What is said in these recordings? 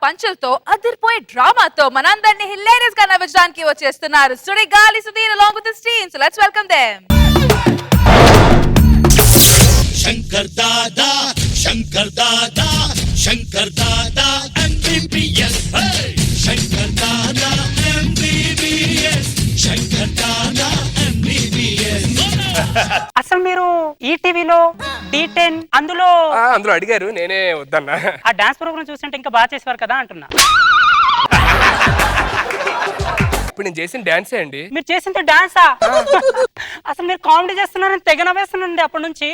పంచులతో అదిరిపోయే డ్రామాతో మనందరినీ హిలేరియస్ గా నవ్వించడానికి వచ్చేస్తున్నారు Sudigali Sudheer along with his team. So let's welcome them. Shankar Dada Shankar Dada Shankar Dada MBBS Shankar Dada MBBS Shankar Dada MBBS. అసలు మీరు ఈటీవీలో D10 అందులో అడిగారు, నేనే వద్దన్నా. ఆ డాన్స్ ప్రోగ్రామ్ చూస్తుంటే ఇంకా బాగా చేసేవారు కదా అంటున్నా. ఇప్పుడు నేను చేసిన డాన్సే అండి. మీరు చేసింది డాన్సా? అసలు మీరు కామెడీ చేస్తున్నారని తెగ నవ్వేస్తున్నానండి అప్పటి నుంచి.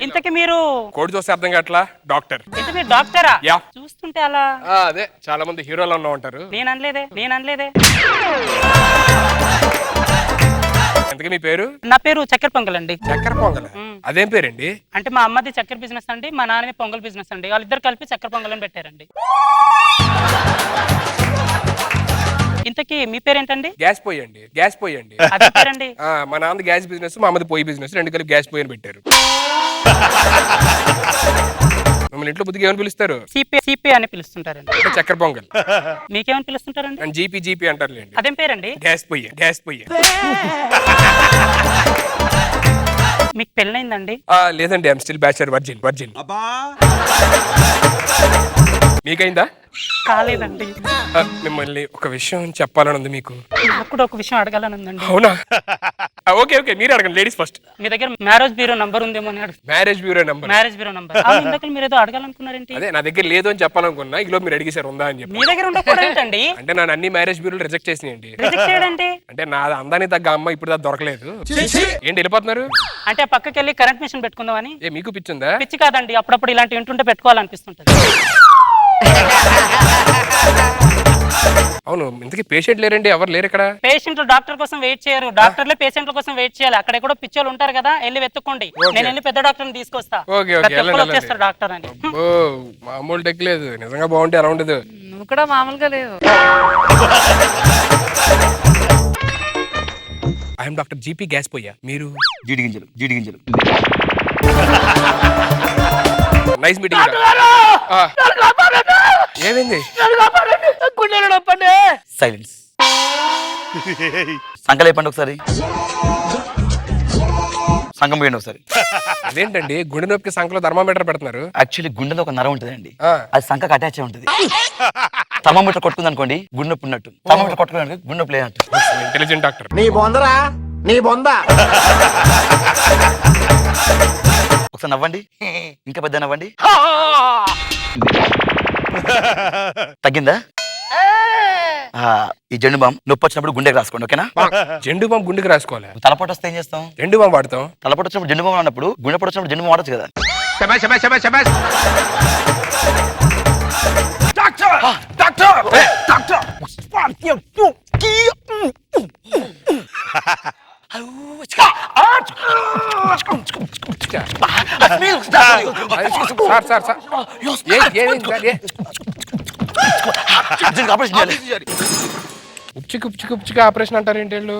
ఇంతకీ మీరు కోడి చూస్తే అర్థం కావట్లా డాక్టర్. ఇంత మీరు డాక్టరా? యా. చూస్తుంటే అలా అదే చాలా మంది హీరోలు ఉన్నా ఉంటారు. నేను అనలేదే. ఎందుకు మీ పేరు? నా పేరు చక్కెర పొంగల్ అండి. చక్కెర పొంగల్? అదేం పేరండి? అంటే మా అమ్మది చక్కెర బిజినెస్ అండి, మా నాన్నది పొంగల్ బిజినెస్ అండి. వాళ్ళిద్దరు కలిపి చక్కెర పొంగల్ అని పెట్టారండి. ఇంతకీ మీ పేరేంటండి? గ్యాస్ పోయండి. అదే పేరండి. మా నాన్నది గ్యాస్ బిజినెస్, మా అమ్మది పొయ్యి బిజినెస్, రెండు కలిపి గ్యాస్ పొయ్యి అని పెట్టారు. మిమ్మల్ని ఇంట్లో బుద్ధిగా ఏమని పిలుస్తారు? సిపి అని పిలుస్తుంటారండి. చక్కెర పొంగల్. మీకేమని పిలుస్తుంటారండి? అండ్ జీపీ అంటారులేండి. అదేం పేరండి? గ్యాస్ పొయ్యి. మీకు పెళ్ళైందండి? లేదండి, ఐఎమ్ స్టిల్ బ్యాచిలర్, వర్జిన్. మీకైందా? కాలేదండి. మిమ్మల్ని ఒక విషయం చెప్పాలని ఉంది మీకు. నాకు కూడా ఒక విషయం అడగాలని ఉందండి. అవునా? ఓకే మీరు అడగండి, లేడీస్ ఫస్ట్. మీ దగ్గర మ్యారేజ్ బ్యూరో నంబర్ ఉందేమో అని మ్యారేజ్ బ్యూరో నంబర్ ఇందాక మీరు ఏదో అడగాలనుకున్నారేంటి? అదే నా దగ్గర లేదు అని చెప్పాలనుకున్నా, ఈలో మీరు అడిగేసారు ఉందా అని చెప్పి. మీ దగ్గర ఉండకూడదు ఏంటండి? అంటే నా అన్ని మ్యారేజ్ బ్యూరోలు రిజెక్ట్ చేసినాయండి. రిజెక్ట్ చేయడండి అంటే నా అందానికి తగ్గ అమ్మ ఇప్పుడు దాకా దొరకలేదు. ఏంటి వెళ్ళిపోతున్నారు? అంటే పక్కకి వెళ్ళి కరెంట్ మిషన్ పెట్టుకుందామని. మీకు పిచ్చిందా? పిచ్చి కాదండి, అప్పుడప్పుడు ఇలాంటి వింటుంటే పెట్టుకోవాలనిపిస్తుంటది. అవును, ఇంతకీ పేషెంట్ లేరండి? ఎవరు లేరు ఇక్కడ? పేషెంట్లు డాక్టర్ కోసం వెయిట్ చేయరు, డాక్టర్లే పేషెంట్ల కోసం వెయిట్ చేయాలి. అక్కడ కూడా పిచ్చోళ్ళు ఉంటారు కదా, వెళ్ళి వెతుక్కోండి. నేను వెళ్ళి పెద్ద డాక్టర్ని తీసుకొస్తా. వచ్చేస్తారు డాక్టర్ అని. మామూలు టెక్ లేదు, నిజంగా బాగుంటే ఎలా ఉండదు. నువ్వు కూడా మామూలుగా లేవు. ఐఎమ్ డాక్టర్ జీపీ గ్యాస్ పోయా. మీరు? జీడి గింజలు. Nice meeting. ఏమైంది? సైలెన్స్. సంకలేపండి ఒకసారి. సంకం పోయండి ఒకసారి. అదేంటండి గుండె నొప్పికి సంకలో థర్మామీటర్ పెడుతున్నారు? యాక్చువల్లీ గుండెలో ఒక నరం ఉంటుందండి, అది సంకకు అటాచ్ అయి ఉంటుంది. థర్మామీటర్ కొట్టుకుంది అనుకోండి గుండె నొప్పి ఉన్నట్టు, థర్మామీటర్ కొట్టుకుని గుండె నొప్పి లేనట్టు. Intelligent doctor. నీ బొందా ఒకసారి నవ్వండి, ఇంకా పెద్ద నవ్వండి. తగ్గిందా? ఈ జెండు బామ్ నొప్పి వచ్చినప్పుడు గుండెకి రాసుకోండి, ఓకేనా? జెండు బామ్ గుండెకి రాసుకోవాలి. తలపోటు వస్తే ఏం చేస్తాం? జెండు బామ్ వాడతాం. తలపోటు వచ్చినప్పుడు జెండు బామ్ అన్నప్పుడు గుండె పొడి వచ్చినప్పుడు జెండు బామ్ వాడచ్చు కదా. ఉప్చికి ఆపరేషన్ అంటారు ఏంటి వీళ్ళు?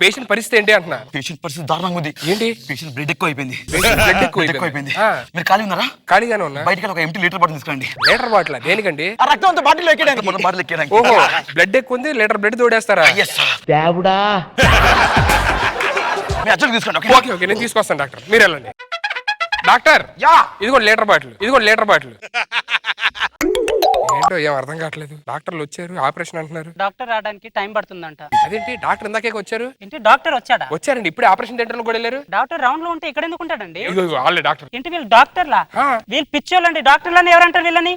పేషెంట్ పరిస్థితి ఏంటి అంటున్నా? పేషెంట్ పరిస్థితి దారుణంగా ఉంది. ఏంటి? పేషెంట్ బ్లడ్ ఎక్కువ అయిపోయింది. బ్లడ్ అయిపోయింది. మీరు ఖాళీ ఉన్నారా? ఖాళీగానే ఉన్నా. బయటకి ఒక ఎంటీ లీటర్ బాటిల్ తీసుకురండి. లీటర్ బాటిల్ దేనికండి? రక్తం బాటిల్ ఎక్కేయడానికి. ఓహో, బ్లడ్ ఎక్కువ ఉంది, లీటర్ బ్లడ్ తోడేస్తారా? మీ అర్జెంట్ తీసుకోండి. ఓకే నేను తీసుకొస్తాను డాక్టర్, మీరు వెళ్ళండి. డాక్టర్ ఇదిగోండి లీటర్ బాటిల్. ఏంటో ఏం అర్థం కావట్లేదు. డాక్టర్లు వచ్చారు, ఆపరేషన్ అంటున్నారు. డాక్టర్ రావడానికి టైం పడుతుందంట. అదేంటి డాక్టర్ ఇందాకే వచ్చారు? ఏంటి డాక్టర్ వచ్చారండి, ఇప్పుడే ఆపరేషన్ థియేటర్ లో కూడా వెళ్ళారు. డాక్టర్ రౌండ్ లో ఉంటే ఇక్కడ ఎందుకు ఉంటాడండి? వాళ్ళే డాక్టర్. ఏంటి వీళ్ళు డాక్టర్లా? వీళ్ళు పిచ్చోళ్ళండి. డాక్టర్లని ఎవరంటారు వీళ్ళని?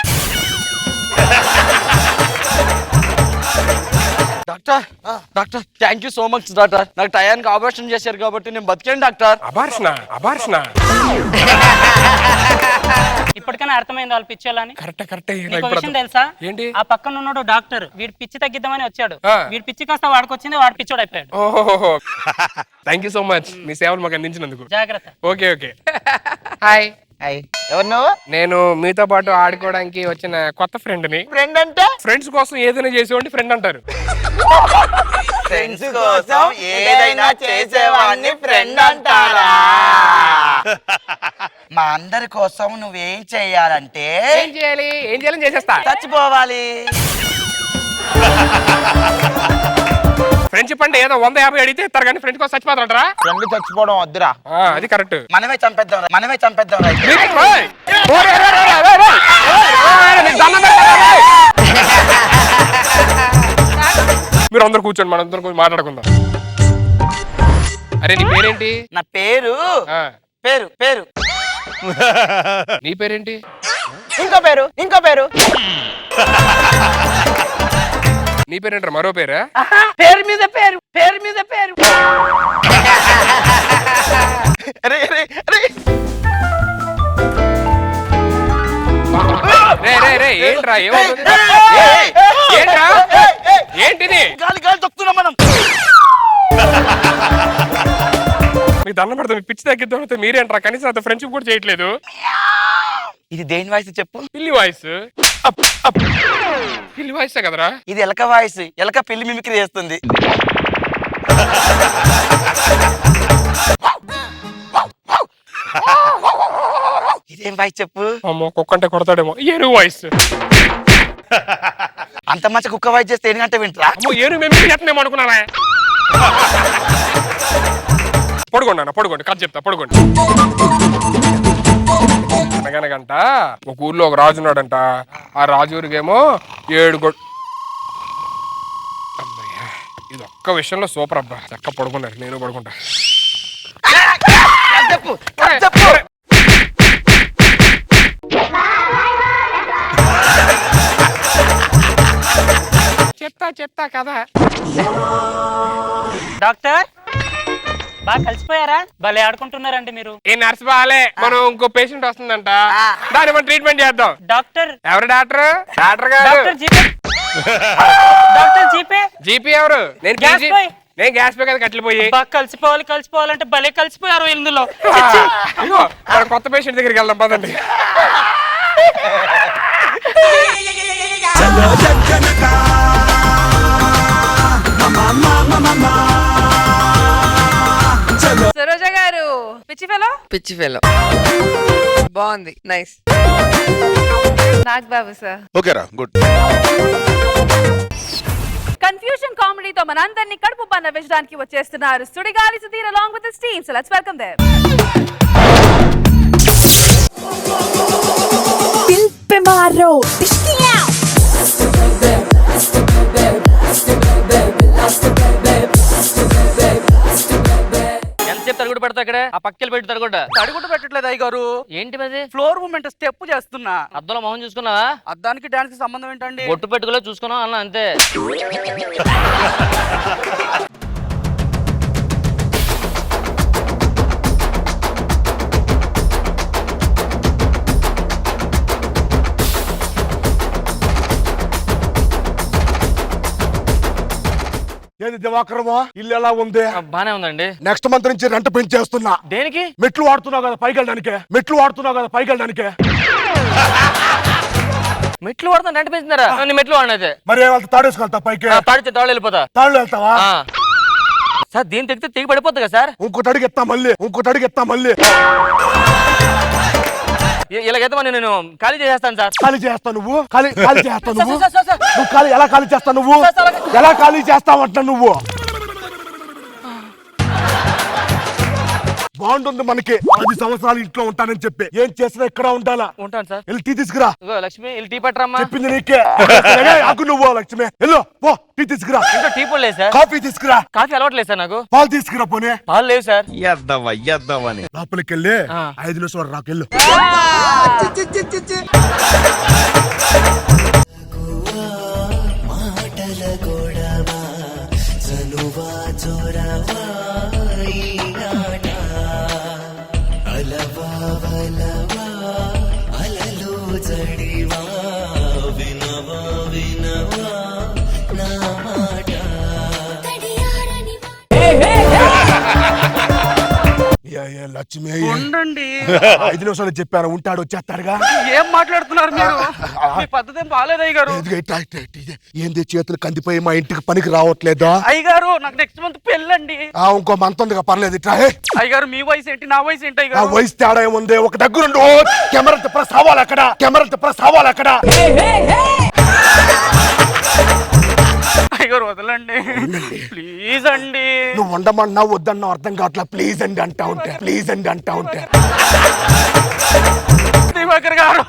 Doctor thank you so much doctor. నాకు టయానికి ఆపరేషన్ చేశారు కాబట్టి నేను బతికాను డాక్టర్. అబార్షణ ఇప్పటికైనా అర్థమైంది వాళ్ళు పిచ్చోళ్ళని. కరెక్ట్. నీకు విషయం తెలుసా? ఏంటి? ఆ పక్కన ఉన్నాడు డాక్టర్, వీడు పిచ్చి తగ్గిద్దామని వచ్చాడు. వీడు పిచ్చి కాస్త వాడుకొచ్చింది, వాడు పిచ్చోడు అయిపోయాడు. థ్యాంక్ యూ సో మచ్ మీ సేవలు మాకు అందించినందుకు. జాగ్రత్త. ఓకే హాయ్ హాయ్ ఎవరు నువ్వు? నేను మీతో పాటు ఆడుకోవడానికి వచ్చిన కొత్త ఫ్రెండ్ ని. ఫ్రెండ్ అంటే ఫ్రెండ్స్ కోసం ఏదైనా చేసేవాడిని ఫ్రెండ్ అంటారు. ఫ్రెండ్స్ కోసం ఏదైనా చేసేవాడిని ఫ్రెండ్ అంటారా? మా అందరి కోసం నువ్వేం చెయ్యాలంటే ఏం చేయాలి? ఏం చేయాలని చేసేస్తా. చచ్చిపోవాలి. ఫ్రెండ్షిప్ అంటే ఏదో 150 అడిగితే ఇస్తారు కానీ ఫ్రెండ్స్ కోసం చచ్చిపోతారంటారా? ఫ్రెండ్ చచ్చిపోవడం వద్దురా. అది కరెక్ట్. మనమే చంపేద్దాం రైట్. మీరు అందరు కూర్చోండి, మనం అందరం మాట్లాడుకుందాం. అరే నీ పేరేంటి? నా పేరు ఆ, పేరు పేరు నీ పేరేంటి? ఇంకో పేరు నీ పేరేంటారు? మరో పేరా? పేరు మీద పేరు. అరే అరే అరే రే ఏంట్రా? ఏమవుతుంది? ఏంట్రా? ఏంటిది? గాలి తొక్కుతున్నాం మనం. మీకు దండం పెడతా, మీ పిచ్చి తగ్గిద్దాం. మీరేంట్రా కనీసం అంత ఫ్రెండ్షిప్ కూడా చేయట్లేదు. ఇది దేని వాయిస్ చెప్పు? పిల్లి వాయిస్. పిల్లి వాయిస్ కదరా? ఇది ఎలక వాయిస్. ఎలక పిల్లి మిమిక్రీ చేస్తుంది. ఇదేం వాయిస్ చెప్పు? అమ్మో కుక్కంటే కొడతాడేమో. ఏను వాయిస్. అంత మంచి కుక్క వాయిస్ చేస్తే ఎన్ని గంట వింటరా? అమ్మో ఏను మేము చేస్తున్నాం అనుకున్నారా? పడుకోండి కథ చెప్తా. పడుకోండి. అనగనగంట ఒక ఊర్లో ఒక రాజు ఉన్నాడంట. ఆ రాజు ఊరికేమో 7 అమ్మయ్యా, ఇది ఒక్క విషయంలో సూపర్ అబ్బా. చక్క పడుకున్నారు, నేను పడుకుంటా. చెప్పు. చెప్తా కదా. డాక్టర్ బాగా కలిసిపోయారా? భలే ఆడుకుంటున్నారండి మీరు. ఏ నర్స్ బాలే, మనం ఇంకో పేషెంట్ వస్తుందంట, దాన్ని మనం ట్రీట్మెంట్ చేద్దాం. డాక్టర్ ఎవరు డాక్టర్? డాక్టర్ గారు. Doctor GPay. Doctor GPay. GP ఎవరు? నేను గ్యాస్ బాయ్. నేను గ్యాస్ పే కదా కట్టిపోయి. బాగా కలిసిపోవాలంటే భలే కలిసిపోయారు ఇందులో. ఇదిగో మన కొత్త పేషెంట్ దగ్గరికి వెళ్దాం పదండి. సరోజ గారు పిచ్చి ఫెలో బాగుంది. నైస్. నాగ్ బాబు సార్. ఓకేరా, గుడ్. కన్ఫ్యూజన్ కామెడీతో మనందరినీ కడుపు పన్న నవ్వించడానికి వచ్చేస్తున్నారు Sudigali Sudheer along with his team. So let's welcome them. दिल पे मारो ఎంతసేపు తరుగుడు పెడతా ఇక్కడ? ఆ పక్కకి పెట్టి తరుగుడు పెట్టట్లేదు అయ్య గారు. ఏంటి మరి? ఫ్లోర్ మూమెంట్ స్టెప్ చేస్తున్నా. అద్దంలో మొహం చూసుకున్నావా? అద్దానికి డాన్స్ కి సంబంధం ఏంటండి? బొట్టు పెట్టుకోలే చూసుకున్నావు అన్న అంతే. ఏది దివాకరమా? ఇల్లు ఎలా ఉంది? బానే ఉందండి. నెక్స్ట్ మంత్ నుంచి రెంట్ పెంచేస్తున్నా. దేనికి? మెట్లు వాడుతున్నావు కదా పైకి వెళ్ళడానికి. మెట్లు వాడుతా రెంట్ పెంచుతున్నారా? నీ మెట్లు వాడినైతే మరి వాళ్ళతో తాడేసుకెళ్తా పైకి. తాడు వెళ్ళిపోతా. తాళ్ళు వెళ్తావా? సార్ దీని తెగితే తెగి పడిపోతుంది కదా సార్. ఇంకోటి అడిగెత్తా మళ్ళీ. ఇలాగైతే మరి నేను ఖాళీ చేసేస్తాను సార్. ఖాళీ చేస్తావు నువ్వు? ఖాళీ చేస్తావు నువ్వు? సార్. నువ్వు ఖాళీ ఎలా ఖాళీ చేస్తావు నువ్వు? ఎలా ఖాళీ చేస్తావంట నువ్వు? బాగుంటుంది మనకి. 10 సంవత్సరాలు ఇంట్లో ఉంటానని చెప్పి ఏం చేసినా ఇక్కడ ఉండాలా? ఉంటాను సార్. వెళ్ళి టీ తీసుకురా. లక్ష్మి వెళ్ళి టీ పట్టరమ్మా. చెప్పింది నీకే. ఆకు నువ్వు లక్ష్మి వెళ్ళు పో. టీ తీసుకురా. ఇంకా టీ పొడి లేదు సార్. కాఫీ తీసుకురా. కాఫీ అలవాట్లేదు సార్ నాకు. పాలు తీసుకురా. పోనీ పాలు లేవు సార్. లోపలికి వెళ్ళి 5 నిమిషాలు రాకెళ్ళు. లక్ష్మి ఉండండి 5 నిమిషాలు చెప్పాను ఉంటాడు వచ్చేస్తాడుగా. ఏం మాట్లాడుతున్నారు మీరు మీ పద్ధతి ఏం బాగాలేదు అయ్యగారు. ఇదిగో ఇట్లా, ఏంది చేతులు కందిపోయి మా ఇంటికి పనికి రావట్లేదా? అయ్యగారు నాకు నెక్స్ట్ మంత్ పెళ్ళండి. ఇంకో మంత్ ఉందిగా పర్లేదు ఇట్లా. అయ్యగారు మీ వయసు ఏంటి నా వయసు ఏంటి ఆ అయ్యగారు? వయసు తేడా ఏముంది? ఒక దగ్గరుండు. కెమెరా తిప్పరా సావాలి అక్కడ, కెమెరా తిప్పరా సావాలి అక్కడ. అయ్యగారు వదలండి ప్లీజ్ అండి. నువ్వు ఉండమన్నావు వద్దన్నావు అర్థం కావట్లా. ప్లీజ్ అండి అంటా ఉంటే, ప్లీజ్ అండి అంటా ఉంటే. దివాకర్ గారు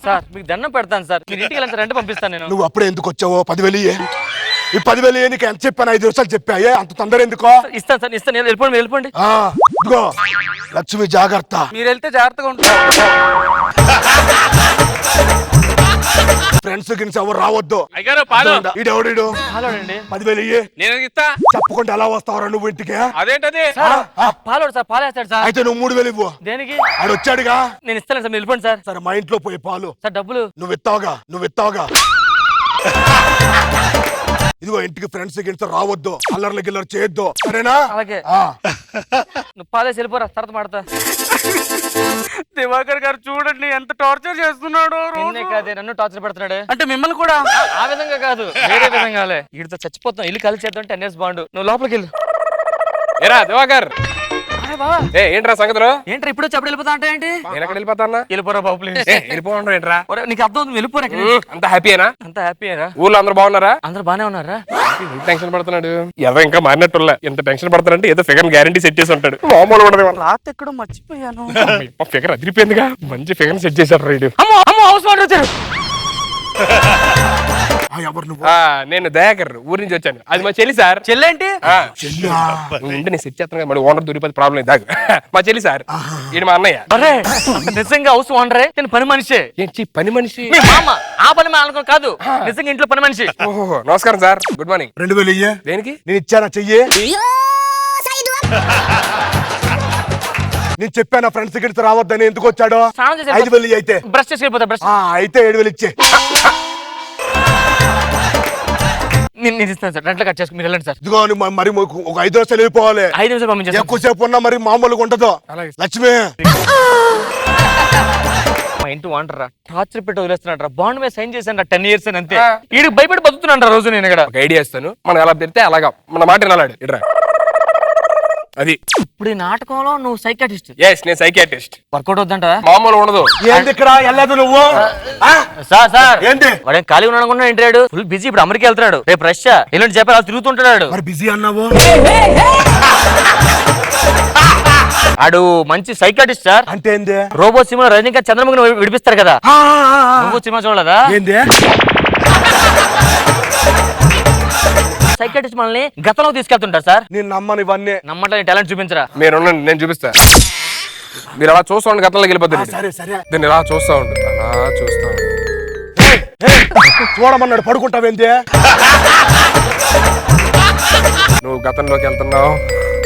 సార్ మీకు దండం పెడతాను సార్, మీరు ఇంటికి వెళ్ళండి, రెంట్ పంపిస్తాను నేను. నువ్వు అప్పుడే ఎందుకు వచ్చావో? 10,000 ఇయ్యే. ఈ 10,000 నీకు ఎంత చెప్పాను? 5 నిమిషాలు చెప్పాయే, అంత తొందర ఎందుకో? ఇస్తాను సార్, ఇస్తాను, వెళ్ళిపోండి, మీరు వెళ్ళిపోండి. ఇదిగో లక్ష్మి జాగ్రత్త. మీరు వెళ్తే జాగ్రత్తగా ఉంటారు. ఫ్రెండ్స్ గిన్స్ ఎవరు రావద్దు. అయ్యారు పాలు ఈడెవడు? పాలోడండి. 10,000 ఇయ్యే. నేను ఇస్తా. చెప్పకుండా ఎలా వస్తావరా నువ్వు ఇంటికి? అదేంటది? పాలోడు సార్, పాలేస్తాడు సార్. అయితే నువ్వు 3,000 ఇవ్వు. దేనికి? ఆడు వచ్చాడుగా. నేను ఇస్తాను సార్, మీరు వెళ్ళిపోండి సార్. సరే మా ఇంట్లో పోయి పాలు సార్ డబ్బులు నువ్వు ఇస్తావుగా. ఇదిగో ఇంటికి ఫ్రెండ్స్ గిన్స్ రావద్దు, అల్లర్లు గిల్లరు చేయొద్దు, సరేనా? అలాగే. నువ్వు పాలేసి వెళ్ళిపోరా, తర్వాత మాడతా. దివాకర్ గారు చూడండి ఎంత టార్చర్ చేస్తున్నాడు. నిన్నే కాదే నన్ను టార్చర్ పెడుతున్నాడు. అంటే మిమ్మల్ని కూడా? ఆ విధంగా కాదు, వేరే విధంగాలే. వీడితో చచ్చిపోతాం, ఇల్లు కలిసి చేద్దాం, 10 years బాండ్. నువ్వు లోపలికి వెళ్ళు. ఏరా దివాకర్, ఏంట్రా సంగతులు? ఏంట్రా ఇప్పుడు చెప్పడు వెళ్ళిపోతా అంటే ఏంటి? నేను ఎక్కడ వెళ్ళిపోతా? వెళ్ళిపోరా బాబు ప్లీజ్. వెళ్ళిపోవడం ఏంట్రా? నీకు అర్థం అవుతుంది, వెళ్ళిపోరా. అంత హ్యాపీయేనా? అంత హ్యాపీయేనా? ఊర్లో అందరూ బాగున్నారా? అందరూ బానే ఉన్నారా? టెన్షన్ పడుతున్నాడు. ఎవరు ఇంకా మారినట్టులే. ఎంత టెన్షన్ పడుతున్నాడంటే ఏదో ఫిగర్ గ్యారంటీ సెట్ చేసి ఉంటాడు. మామూలు ఉండదు. రాత్రి ఎక్కడో మర్చిపోయాను. ఫిగర్ అదిరిపోయిందిగా, మంచి ఫిగర్ సెట్ చేశారు రైడ్. అమ్మో అమ్మో, హౌస్ వాటర్ వచ్చారు. ఎవరు నువ్వు? నేను దయాకర్, ఊరి నుంచి వచ్చాను. అది మా చెల్లి సార్. చెల్లేంటి? ఉంటే నేను సెట్ చేస్తాను కదా, మళ్ళీ ఓనర్ దొరికిపోతే ప్రాబ్లం లేదు. మా చెల్లి సార్, ఇది మా అన్నయ్య. అరే నిజంగా హౌస్ ఓనరే, నేను పని మనిషి. ఏంటి పని మనిషి? మీ మామ ఆ పని అనుకో కాదు, నిజంగా ఇంట్లో పని మనిషి. ఓహో నమస్కారం సార్, గుడ్ మార్నింగ్. 2,000 ఇయ్యే. దేనికి? నేను ఇచ్చానా చెయ్యి? నేను చెప్పాను ఫ్రెండ్స్ గిన్స్ రావద్దని. ఎందుకు వచ్చాడో? 5,000 అయితే బ్రష్ చేసి వెళ్ళిపోతా. బ్రష్ అయితే 7,000 ఇచ్చే. నేను ఇస్తాను సార్, రెంట్లో కట్ చేసుకుని మీరు వెళ్ళండి సార్. ఇదిగో మరి ఒక 5 నిమిషాలు వెళ్ళిపోవాలి. 5 నిమిషాలు పంపించేస్తాను. ఎక్కువసేపు ఉన్నా మరి మామూలుగా ఉండదు. లక్ష్మి మా ఇంటి వాంటరా టార్చర్ పెట్టి వదిలేస్తున్నాడు. బాండ్ మీద సైన్ చేశాను 10 years అని, అంతే. వీడికి భయపడి బతుకుతున్నాడు రోజు. నేను ఇక్కడ ఒక ఐడియా ఇస్తాను, మనం ఎలా తిరిగితే అలాగా మన మాట వినాలాడు. ఇట్రా అది. ఇప్పుడు ఈ నాటకంలో నువ్వు సైకాటిస్ట్. ఎస్, నేను సైకియాట్రిస్ట్. వర్కౌట్ అవుతుంట. మామూలు ఉండదు. ఏంది ఇక్కడ వెళ్ళదు నువ్వు? సార్ ఏంటి? వాడు ఖాళీ ఉన్నాడు ఇంటాడు, ఫుల్ బిజీ. ఇప్పుడు అమెరికా వెళ్తున్నాడు, రేపు రష్యా ఎల్లుండి చెప్పి అలా తిరుగుతుంటాడు. మరి బిజీ అన్నావు. ఆడు మంచి సైకాటిస్ట్ సార్. అంటే ఏంది? రోబో సినిమా రజనీకాంత్ చంద్రముఖి విడిపిస్తారు కదా, రోబో సినిమా చూడలేదా? ఏంది? సైకాటిస్ట్ మనల్ని గతంలో తీసుకెళ్తుంటారు సార్. నేను నమ్మను ఇవన్నీ. నమ్మట్లేదు, టాలెంట్ చూపించరా. మీరు ఉండండి, నేను చూపిస్తా. మీరు అలా చూస్తా ఉండి గతంలోకి వెళ్ళిపోతుంది. సరే సరే. దీన్ని ఇలా చూస్తా ఉండు, అలా చూస్తా ఉండు. చూడమన్నాడు, పడుకుంటావేంది? నువ్వు గతంలోకి వెళ్తున్నావు.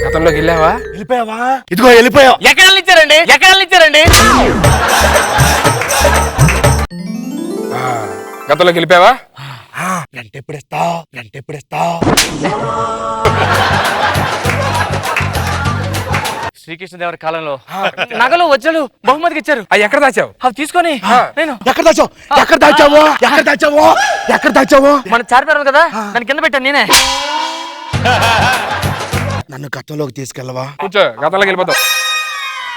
గతంలోకి వెళ్ళావా? వెళ్ళిపోయావా? ఇదిగో వెళ్ళిపోయావు. ఎక్కడ ఇచ్చారండి? గతంలోకి వెళ్ళిపోయావా? రెంట్ ఎప్పుడు ఇస్తావు? శ్రీకృష్ణదేవరి కాలంలో నగలు వజ్రలు బహుమతికి ఇచ్చారు. అవి ఎక్కడ దాచావు? అవి తీసుకొని నేను ఎక్కడ దాచావు? మన చార్మినార్ కదా, దాని కింద పెట్టాను నేనే. నన్ను గతంలోకి తీసుకెళ్ళవా? కూర్చో, గతంలోకి వెళ్ళిపోతావు.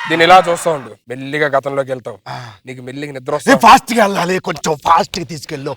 దీన్ని ఇలా చూస్తా ఉండు, మెల్లిగా గతంలోకి వెళ్తావు. నీకు మెల్లిగా నిద్ర వస్తుంది. ఫాస్ట్ గా వెళ్ళాలి, కొంచెం ఫాస్ట్ గా తీసుకెళ్ళు.